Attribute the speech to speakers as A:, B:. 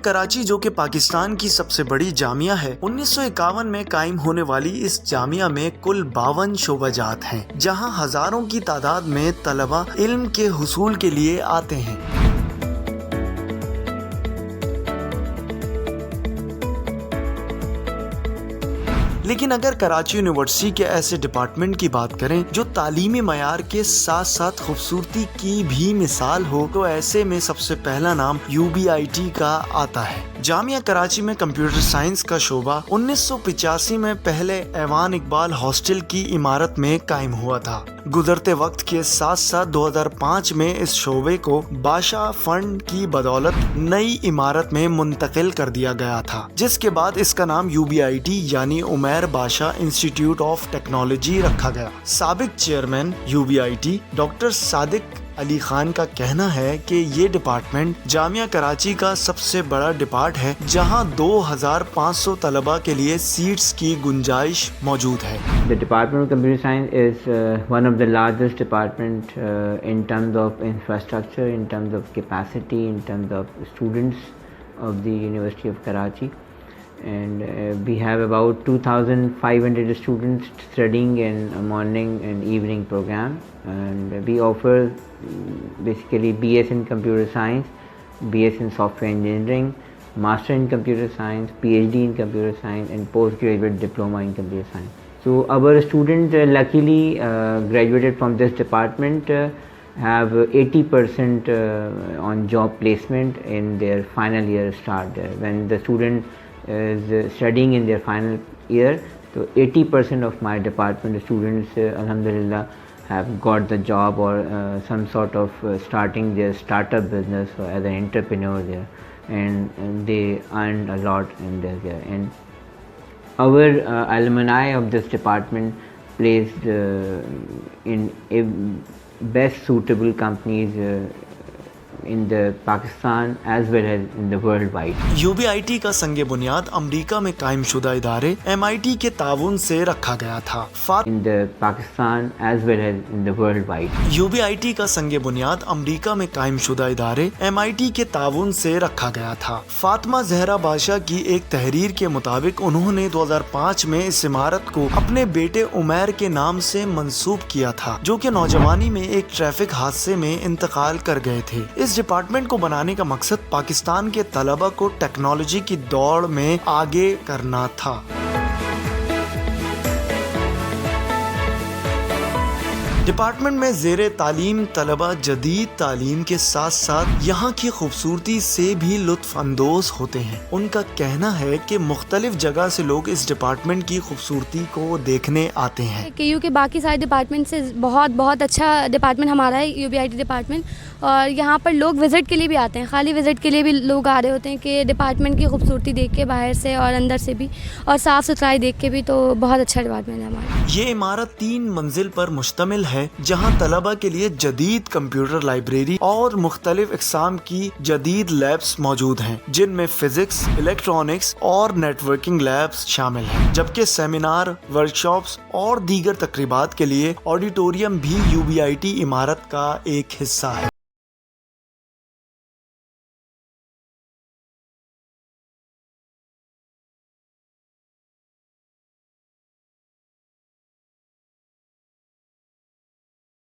A: کراچی جو کہ پاکستان کی سب سے بڑی جامعہ ہے، 1951 میں قائم ہونے والی اس جامعہ میں کل 52 شعبہ جات ہیں، جہاں ہزاروں کی تعداد میں طلبہ علم کے حصول کے لیے آتے ہیں۔ لیکن اگر کراچی یونیورسٹی کے ایسے ڈپارٹمنٹ کی بات کریں جو تعلیمی معیار کے ساتھ ساتھ خوبصورتی کی بھی مثال ہو، تو ایسے میں سب سے پہلا نام UBIT کا آتا ہے۔ جامعہ کراچی میں کمپیوٹر سائنس کا شعبہ 1985 میں پہلے ایوان اقبال ہاسٹل کی عمارت میں قائم ہوا تھا۔ گزرتے وقت کے ساتھ ساتھ 2005 میں اس شعبے کو بادشاہ فنڈ کی بدولت نئی عمارت میں منتقل کر دیا گیا تھا، جس کے بعد اس کا نام UBIT یعنی عمیر بادشاہ انسٹیٹیوٹ آف ٹیکنالوجی رکھا گیا۔ سابق چیئرمین UBIT ڈاکٹر صادق علی خان کا کہنا ہے کہ یہ ڈپارٹمنٹ جامعہ کراچی کا سب سے بڑا ڈپارٹ ہے، جہاں 2500 طلبہ کے لیے سیٹس کی گنجائش موجود ہے۔
B: The Department of Computer Science is one of the largest department in terms of infrastructure, in terms of capacity, in terms of students of the University of Karachi. And we have about 2,500 students studying in a morning and evening program, and we offer basically BS in computer science, BS in software engineering, master in computer science, PhD in computer science, and postgraduate diploma in computer science. So our students luckily graduated from this department have 80% on job placement in their final year start. When the student is studying in their final year, so 80% of my department students alhamdulillah have got the job or some sort of starting their startup business or as an entrepreneur there, and they earn a lot in there. And our alumni of this department placed in best suitable companies in the Pakistan as well as in the worldwide.
A: UBIT کا سنگ بنیاد امریکہ میں قائم شدہ ادارے MIT کے تعاون سے رکھا گیا تھا۔
B: In the Pakistan as well as in the worldwide.
A: UBIT کا سنگ بنیاد امریکہ میں قائم شدہ ادارے MIT کے تعاون سے رکھا گیا تھا۔ فاطمہ زہرا بادشاہ کی ایک تحریر کے مطابق انہوں نے 2005 میں اس عمارت کو اپنے بیٹے عمیر کے نام سے منسوب کیا تھا، جو کہ نوجوانی میں ایک ٹریفک حادثے میں انتقال کر گئے تھے۔ اس ڈپارٹمنٹ کو بنانے کا مقصد پاکستان کے طلبہ کو ٹیکنالوجی کی دوڑ میں آگے کرنا تھا۔ ڈپارٹمنٹ میں زیر تعلیم طلبہ جدید تعلیم کے ساتھ ساتھ یہاں کی خوبصورتی سے بھی لطف اندوز ہوتے ہیں۔ ان کا کہنا ہے کہ مختلف جگہ سے لوگ اس ڈپارٹمنٹ کی خوبصورتی کو دیکھنے آتے ہیں۔
C: کیونکہ باقی سارے ڈپارٹمنٹ سے بہت اچھا ڈپارٹمنٹ ہمارا ہے UBIT ڈپارٹمنٹ، اور یہاں پر لوگ وزٹ کے لیے بھی آتے ہیں، خالی وزٹ کے لیے بھی لوگ آ رہے ہوتے ہیں کہ ڈپارٹمنٹ کی خوبصورتی دیکھ کے باہر سے اور اندر سے بھی، اور صاف ستھرائی دیکھ کے بھی، تو بہت اچھا ڈپارٹمنٹ ہے ہمارا۔
A: یہ عمارت 3 منزل پر مشتمل ہے، جہاں طلبہ کے لیے جدید کمپیوٹر لائبریری اور مختلف اقسام کی جدید لیبس موجود ہیں، جن میں فزکس، الیکٹرانکس اور نیٹ ورکنگ لیبس شامل ہیں، جبکہ سیمینار، ورکشاپس اور دیگر تقریبات کے لیے آڈیٹوریم بھی UBIT عمارت کا ایک حصہ ہے۔